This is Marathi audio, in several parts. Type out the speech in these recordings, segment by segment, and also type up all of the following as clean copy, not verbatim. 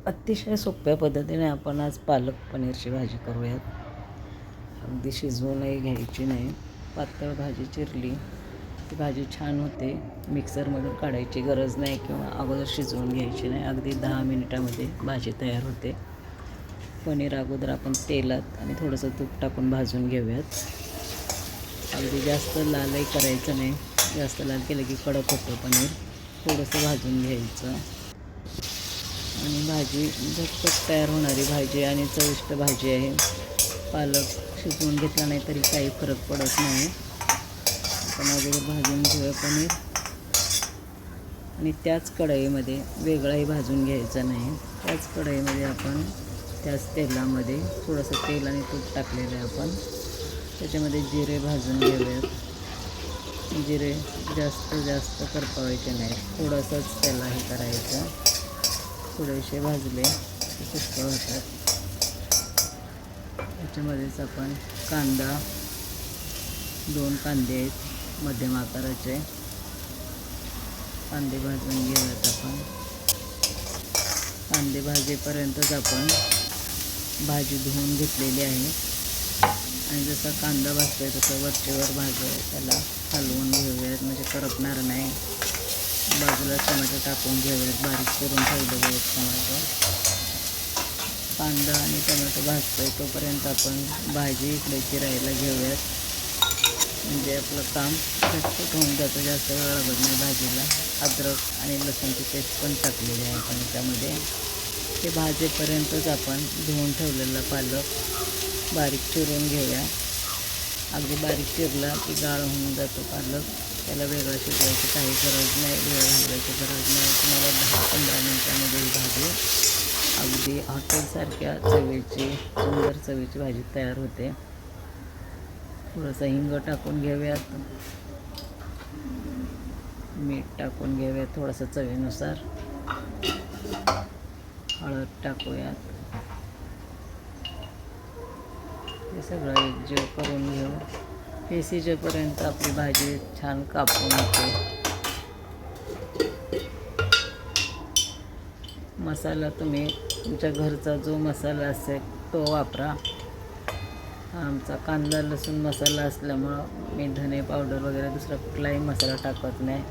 अतिशय सोप्या पद्धतीने आपण आज पालक पनीरची भाजी करूयात. अगदी शिजवूनही घ्यायची नाही. पातळ भाजी चिरली ती भाजी छान होते. मिक्सरमधून काढायची गरज नाही किंवा अगोदर शिजवून घ्यायची नाही. अगदी 10 मिनिटामध्ये भाजी तयार होते. पनीर अगोदर आपण तेलात आणि थोडंसं तूप टाकून भाजून घेऊयात. अगदी जास्त लालही करायचं नाही. जास्त लाल केलं की कडक होतं पनीर. थोडंसं भाजून घ्यायचं आणि भाजी झटपट तयार होणारी भाजी आणि चविष्ट भाजी आहे. पालक शिजवून घेतला नाही तरी काही फरक पडत नाही. आपण अगोदर भाजून घेऊया पनीर आणि त्याच कढईमध्ये वेगळाही भाजून घ्यायचा नाही. त्याच कढईमध्ये आपण त्याच तेलामध्ये थोडंसं तेल आणि तूप टाकलेलं आहे आपण. त्याच्यामध्ये जिरे भाजून घेऊयात. जिरे जास्त करपवायचे नाही. थोडंसंच त्याला हे करायचं. थोडेसे भाजले की पुष्कळ होतात. त्याच्यामध्येच आपण कांदा, 2 कांदे आहेत मध्यम आकाराचे. कांदे भाजून घेऊयात आपण. कांदे भाजेपर्यंतच आपण भाजी धुवून घेतलेली आहे आणि जसा कांदा भाजतोय तसं वरचेवर त्याला हलवून घेऊयात म्हणजे करपणार नाही. बाजूला टोमॅटो टाकून घेऊयात. बारीक करून ठेवलेले आहेत टोमॅटो. कांदा आणि टोमॅटो भाजतोय तोपर्यंत आपण भाजी इकडे चिरायला घेऊयात. म्हणजे आपलं काम झटपट होऊन जातं. जास्त वेळ लागत नाही भाजीला. अद्रक आणि लसूणची पेस्ट पण टाकलेली आहे आपण त्यामध्ये. ते भाजेपर्यंतच आपण धुवून ठेवलेला पालक बारीक चिरून घेऊया. अगदी बारीक चिरला की गाळ होऊन जातो पालक. त्याला वेगळं शिजवायची काही गरज नाही. वेळ घालवायची गरज नाही. तुम्हाला 10-15 मिनिटांमध्ये ही भाजी अगदी हॉटेलसारख्या चवीची सुंदर चवीची भाजी तयार होते. थोडंसं हिंग टाकून घेऊयात. मीठ टाकून घेऊयात थोडंसं चवीनुसार. हळद टाकूयात. हे सगळं एकजीव करून घेऊ. हे शिजेपर्यंत आपली भाजी छान कापून होते. मसाला तुम्ही तुमच्या घरचा जो मसाला असेल तो वापरा. आमचा कांदा लसूण मसाला असल्यामुळं मी धने पावडर वगैरे दुसरा कुठलाही मसाला टाकत नाही.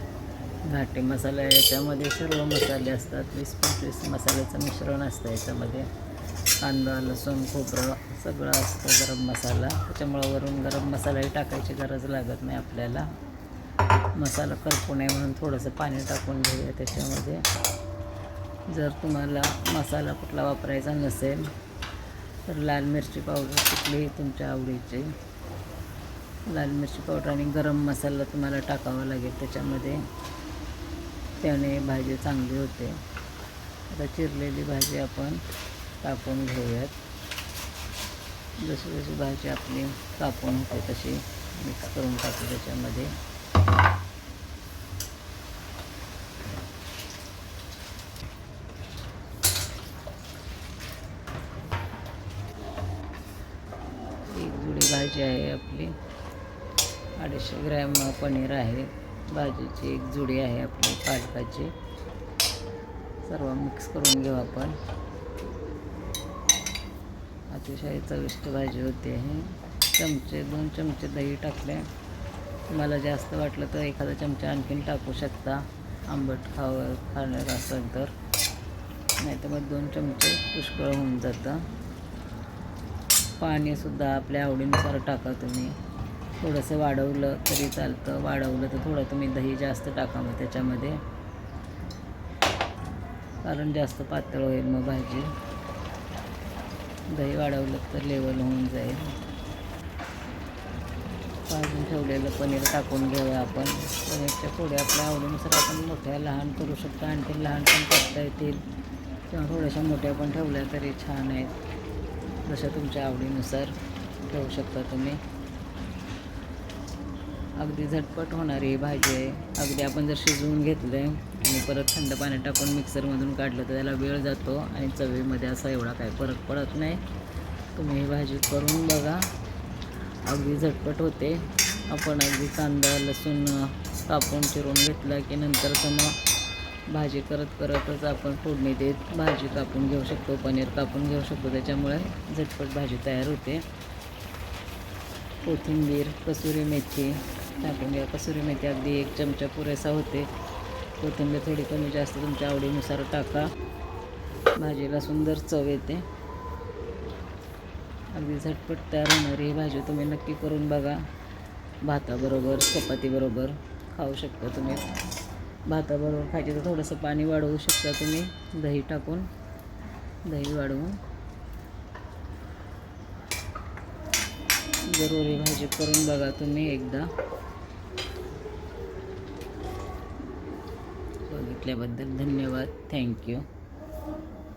घाटी मसाला याच्यामध्ये सर्व मसाले असतात. 20-25 मसाल्याचं मिश्रण असतं याच्यामध्ये. कांदा लसूण खोबरं सगळं असतं. गरम मसाला त्याच्यामुळं वरून गरम मसालाही टाकायची गरज लागत नाही आपल्याला. मसाला करपू नये म्हणून थोडंसं पाणी टाकून घेऊया त्याच्यामध्ये. जर तुम्हाला मसाला कुठला वापरायचा नसेल तर लाल मिरची पावडर कुठलीही तुमच्या आवडीची लाल मिरची पावडर आणि गरम मसाला तुम्हाला टाकावा लागेल त्याच्यामध्ये. त्याने भाजी चांगली होते. आता चिरलेली भाजी आपण टाकून घेऊयात. जशी जशी भाजी आपली कापून होते तशी मिक्स करून टाकू त्याच्यामध्ये. एक जुडी भाजी आहे आपली. 250 ग्रॅम पनीर आहे. भाजीची एक जुडी आहे आपली पालकाची. सर्व मिक्स करून घेऊ आपण. अतिशय चविष्ट भाजी होते. हे 2 चमचे दही टाकले. तुम्हाला जास्त वाटलं तर एखादा चमचा आणखीन टाकू शकता. आंबट खाणार असेल तर. नाही तर मग 2 चमचे पुष्कळ होऊन जातं. पाणीसुद्धा आपल्या आवडीनुसार टाका तुम्ही. थोडंसं वाढवलं तरी चालतं. वाढवलं तर थोडं तुम्ही दही जास्त टाका मग त्याच्यामध्ये. कारण जास्त पातळ होईल मग भाजी. दही वाढवलं तर लेवल होऊन जाईल. भाजून ठेवलेलं पनीर टाकून घेऊया आपण. पनीरच्या पोळ्या आपल्या आवडीनुसार आपण मोठ्या लहान करू शकतो. आणखी लहान पण करता येतील किंवा थोड्याशा मोठ्या पण ठेवल्या तरी छान आहेत. जशा तुमच्या आवडीनुसार ठेवू शकता तुम्ही. अगदी झटपट होणारी ही भाजी आहे. अगदी आपण जर शिजवून घेतलं आणि परत थंड पाणी टाकून मिक्सरमधून काढलं तर त्याला वेळ जातो आणि चवीमध्ये असा एवढा काही फरक पडत नाही. तुम्ही ही भाजी करून बघा. अगदी झटपट होते. आपण अगदी कांदा लसूण कापून चिरून घेतला की नंतर मग भाजी करत करतच आपण फोडणी देत भाजी कापून घेऊ शकतो, पनीर कापून घेऊ शकतो. त्याच्यामुळे झटपट भाजी तयार होते. कोथिंबीर, कसुरी मेथी टाकून घ्या. कसुरी मेथी अगदी 1 चमचा पुरेसा होते. कोथिंबीर थोडी कमी जास्त तुमच्या आवडीनुसार टाका. भाजीला सुंदर चव येते. अगदी झटपट तयार होणारी ही भाजी तुम्ही नक्की करून बघा. भाताबरोबर, चपातीबरोबर खाऊ शकता तुम्ही. भाताबरोबर खायचे तर थोडंसं पाणी वाढवू शकता तुम्ही, दही टाकून, दही वाढवून. जरूर ही भाजी करून बघा तुम्ही एकदा. बघितल्याबद्दल धन्यवाद. थँक्यू.